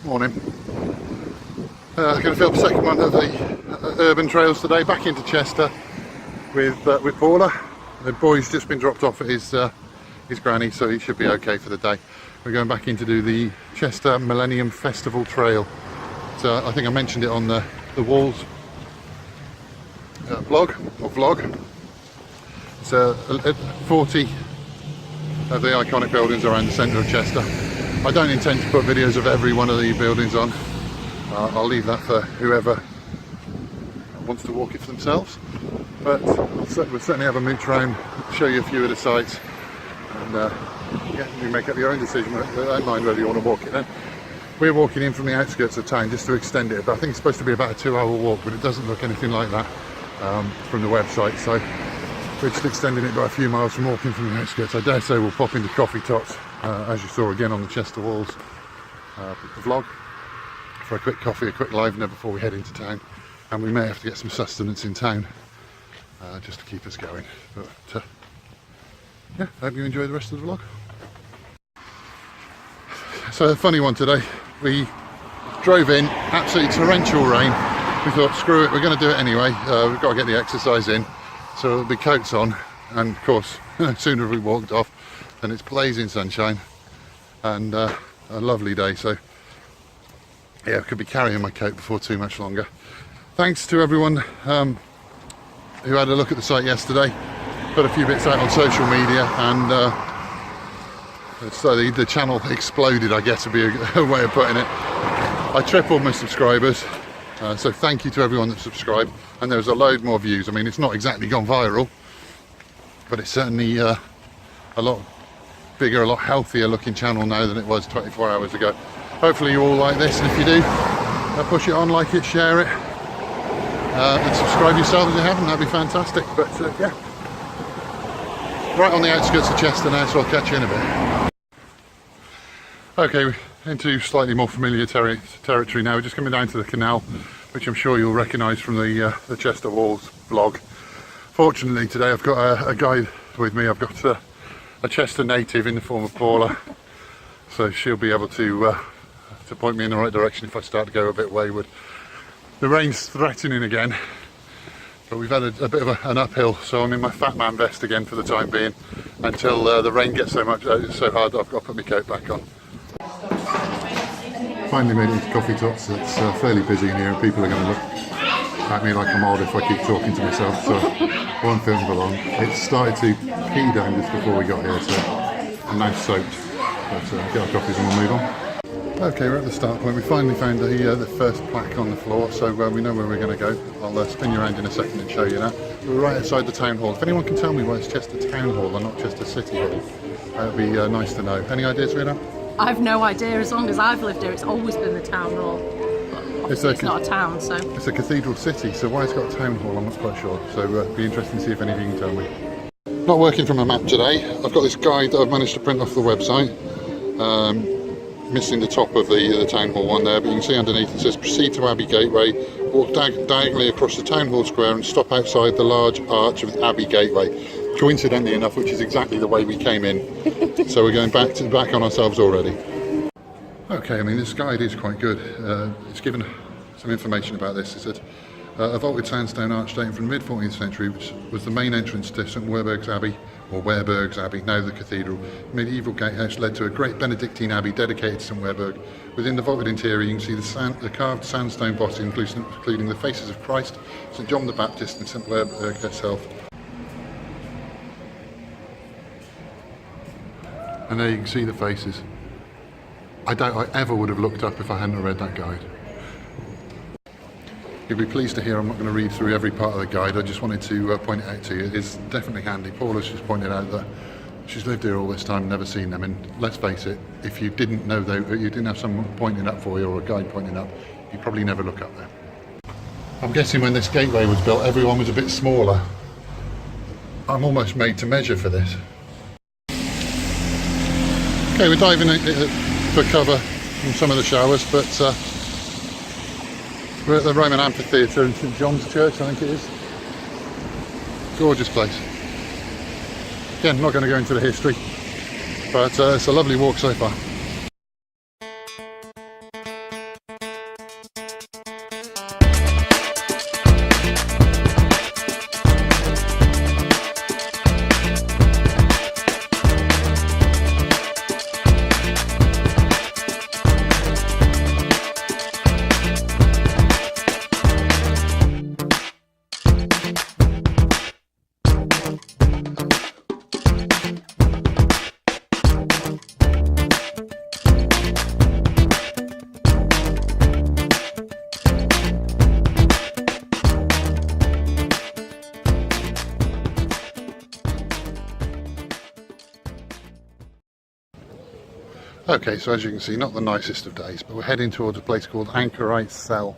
Morning. Going to film the second one of the urban trails today, back into Chester with Paula. The boy's just been dropped off at his granny, so he should be okay for the day. We're going back in to do the Chester Millenium Festival Trail. So I think I mentioned it on the Walls vlog. It's 40 of the iconic buildings around the centre of Chester. I don't intend to put videos of every one of the buildings on. I'll leave that for whoever wants to walk it for themselves. But we'll certainly have a mooch round, show you a few of the sites, and yeah, you make up your own decision. I don't mind whether you want to walk it in. We're walking in from the outskirts of town just to extend it, but I think it's supposed to be about a 2-hour walk, but it doesn't look anything like that from the website. So we're just extending it by a few miles from walking from the outskirts. I dare say we'll pop into Coffee Tots, as you saw again on the Chester Walls vlog, for a quick coffee, a quick livener before we head into town. And we may have to get some sustenance in town just to keep us going. But yeah, I hope you enjoy the rest of the vlog. So a funny one today. We drove in, absolutely torrential rain. We thought, screw it, we're going to do it anyway. We've got to get the exercise in. So there'll be coats on, and of course, sooner as we walked off, then it's blazing sunshine and a lovely day. So yeah, I could be carrying my coat before too much longer. Thanks to everyone who had a look at the site yesterday. Put a few bits out on social media, and so the channel exploded, I guess would be a way of putting it. I tripled my subscribers, so thank you to everyone that subscribed, and there was a load more views. I mean, it's not exactly gone viral, but it's certainly a lot bigger, a lot healthier looking channel now than it was 24 hours ago. Hopefully you all like this, and if you do, push it on, like it, share it, and subscribe yourself if you haven't. That'd be fantastic. But yeah, right on the outskirts of Chester now, so I'll catch you in a bit. Okay, into slightly more familiar territory now. We're just coming down to the canal, which I'm sure you'll recognise from the Chester Walls vlog. Fortunately today I've got a guide with me. I've got a Chester native in the form of Paula, so she'll be able to point me in the right direction if I start to go a bit wayward. The rain's threatening again, but we've had a bit of an uphill, so I'm in my fat man vest again for the time being, until the rain gets so hard that I've got to put my coat back on. Finally made it into Coffee Tots. It's fairly busy in here, and people are going to look at me like I'm odd if I keep talking to myself, so I won't film for long. It started to pee down just before we got here, so I'm now soaked, but get our coffees and we'll move on. Okay, we're at the start point. We finally found the first plaque on the floor, so we know where we're going to go. I'll spin you around in a second and show you that. We're right outside the town hall. If anyone can tell me why it's Chester Town Hall and not Chester City Hall, that would be nice to know. Any ideas, Rita? I've no idea. As long as I've lived here, it's always been the town hall. It's not a town, so... It's a cathedral city, so why it's got a town hall, I'm not quite sure. So it'd be interesting to see if any of you can tell me. Not working from a map today. I've got this guide that I've managed to print off the website. Missing the top of the town hall one there, but you can see underneath it says proceed to Abbey Gateway, walk diagonally across the town hall square and stop outside the large arch of the Abbey Gateway. Coincidentally enough, which is exactly the way we came in. So we're going back on ourselves already. Okay, I mean, this guide is quite good. It's given some information about this. It said a vaulted sandstone arch dating from the mid-14th century, which was the main entrance to St Werburgh's Abbey, or Werburgh's Abbey, now the cathedral. Medieval gatehouse led to a great Benedictine abbey dedicated to St Werburgh. Within the vaulted interior you can see the carved sandstone bottom, including the faces of Christ, St John the Baptist and St Werburgh itself. And there you can see the faces. I doubt I ever would have looked up if I hadn't read that guide. You'll be pleased to hear I'm not going to read through every part of the guide. I just wanted to point it out to you. It's definitely handy. Paula's just pointed out that she's lived here all this time and never seen them, and let's face it, if you didn't know though, you didn't have someone pointing up for you or a guide pointing up, you'd probably never look up there. I'm guessing when this gateway was built everyone was a bit smaller. I'm almost made to measure for this. Okay, we're diving for cover from some of the showers, but we're at the Roman Amphitheatre in St John's Church, I think it is. Gorgeous place. Again, not going to go into the history, but it's a lovely walk so far. Okay, so as you can see, not the nicest of days, but we're heading towards a place called Anchorite Cell.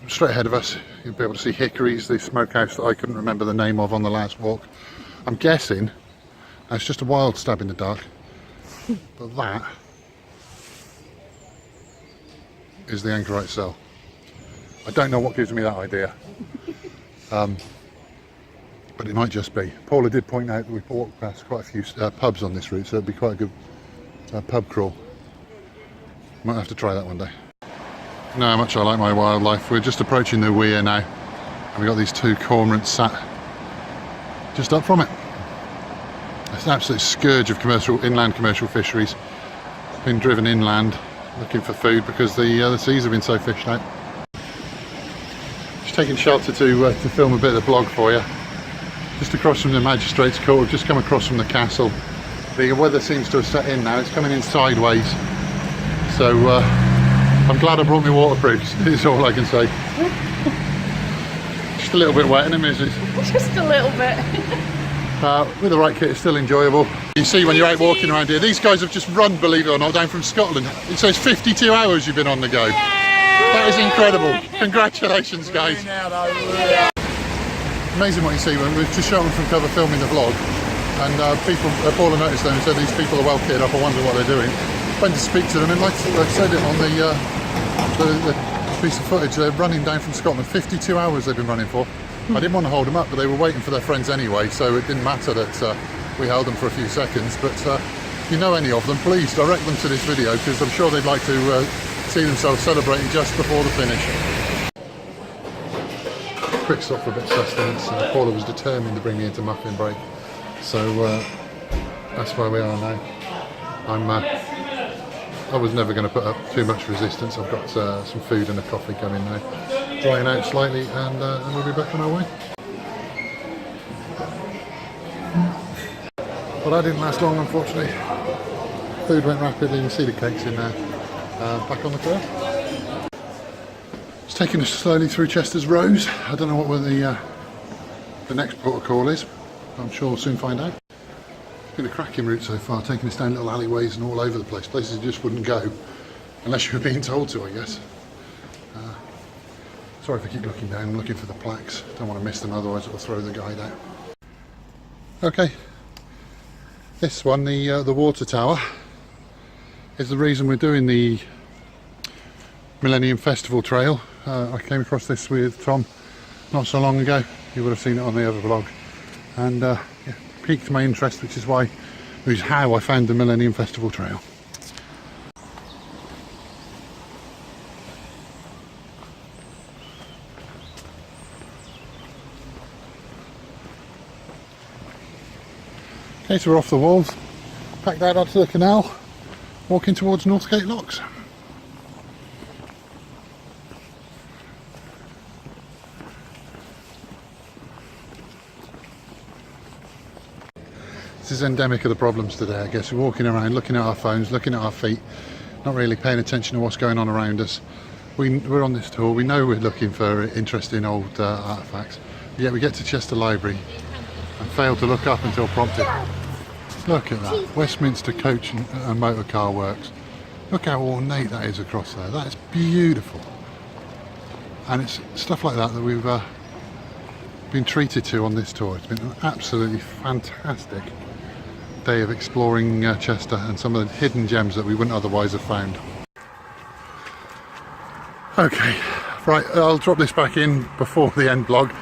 Straight ahead of us, you'll be able to see Hickory's, the smokehouse that I couldn't remember the name of on the last walk. I'm guessing, it's just a wild stab in the dark, but that is the Anchorite Cell. I don't know what gives me that idea, but it might just be. Paula did point out that we've walked past quite a few pubs on this route, so it'd be quite a good pub crawl. Might have to try that one day. You know how much I like my wildlife. We're just approaching the weir now, and we've got these two cormorants sat just up from it. It's an absolute scourge of inland commercial fisheries. Been driven inland looking for food because the seas have been so fished out. Just taking shelter to film a bit of the vlog for you. Just across from the Magistrates Court, we've just come across from the castle. The weather seems to have set in now, it's coming in sideways. So I'm glad I brought my waterproofs, is all I can say. Just a little bit wet, isn't it, Mrs? Just a little bit. With the right kit, it's still enjoyable. You see when you're out walking around here, these guys have just run, believe it or not, down from Scotland. It says 52 hours you've been on the go. Yay! That is incredible. Congratulations, guys. Amazing what you see when we've just shown from cover filming the vlog, and Paula noticed them and said these people are well kitted up, I wonder what they're doing. Went to speak to them, and like I said it on the piece of footage, they're running down from Scotland. 52 hours they've been running for. I didn't want to hold them up, but they were waiting for their friends anyway, so it didn't matter that we held them for a few seconds. But if you know any of them, please direct them to this video, because I'm sure they'd like to see themselves celebrating just before the finish. Quick stop for a bit of sustenance. Paula was determined to bring me into muffin break, so that's where we are now. I was never going to put up too much resistance. I've got some food and a coffee coming now, drying out slightly, and we'll be back on our way. Well, that didn't last long, unfortunately. Food went rapidly. You can see the cakes in there. Back on the trail. It's taking us slowly through Chester's Rows. I don't know what the next protocol is. I'm sure we'll soon find out. It's been a cracking route so far, taking us down little alleyways and all over the place. Places you just wouldn't go unless you were being told to, I guess. Sorry if I keep looking down. I'm looking for the plaques. Don't want to miss them, otherwise it'll throw the guide out. Okay. This one, the water tower, is the reason we're doing the Millenium Festival Trail. I came across this with Tom not so long ago. You would have seen it on the other vlog, and yeah, piqued my interest, which is how I found the Millenium Festival Trail. Okay, so we're off the walls, packed out onto the canal, walking towards Northgate Locks. This is endemic of the problems today, I guess. We're walking around, looking at our phones, looking at our feet, not really paying attention to what's going on around us. We're on this tour, we know we're looking for interesting old artefacts, yet we get to Chester Library and fail to look up until prompted. Look at that, Westminster Coach and Motor Car Works. Look how ornate that is across there, that is beautiful. And it's stuff like that that we've been treated to on this tour. It's been an absolutely fantastic day of exploring Chester and some of the hidden gems that we wouldn't otherwise have found. Okay, right, I'll drop this back in before the end vlog.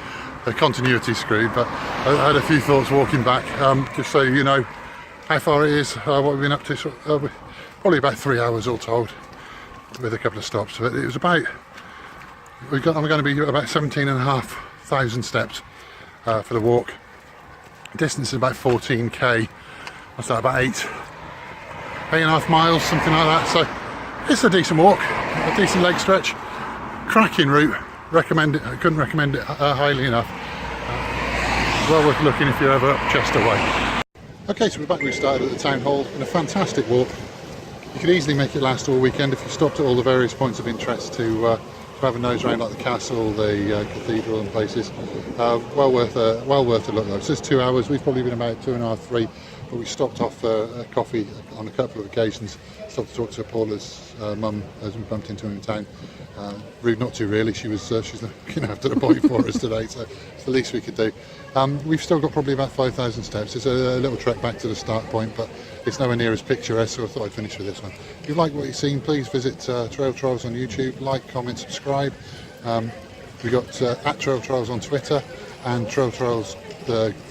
The continuity's screwed, but I had a few thoughts walking back, just so you know how far it is, what we've been up to. Probably about 3 hours all told, with a couple of stops. But it was about, I'm going to be about 17,500 steps for the walk. Distance is about 14k. What's that, about 8.5 miles, something like that. So it's a decent walk, a decent leg stretch, cracking route. Recommend it. I couldn't recommend it highly enough. Well worth looking if you're ever up Chester way. Okay, so we're back where we started at the town hall, and a fantastic walk. You could easily make it last all weekend if you stopped at all the various points of interest to have a nose around, like the castle, the cathedral and places. Well worth a look though. It says 2 hours, we've probably been about 2.5, 3, but we stopped off a coffee on a couple of occasions. Stopped to talk to Paula's mum as we bumped into her in town. Rude not to, really. She's looking after the boy for us today, so it's the least we could do. We've still got probably about 5,000 steps. It's a little trek back to the start point, but it's nowhere near as picturesque, so I thought I'd finish with this one. If you like what you've seen, please visit Trail Trials on YouTube, like, comment, subscribe. We've got at Trail Trials on Twitter and Trail Trials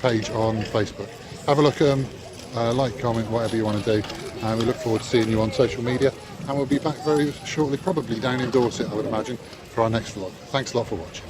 page on Facebook. Have a look, like, comment, whatever you want to do, and we look forward to seeing you on social media, and we'll be back very shortly, probably down in Dorset, I would imagine, for our next vlog. Thanks a lot for watching.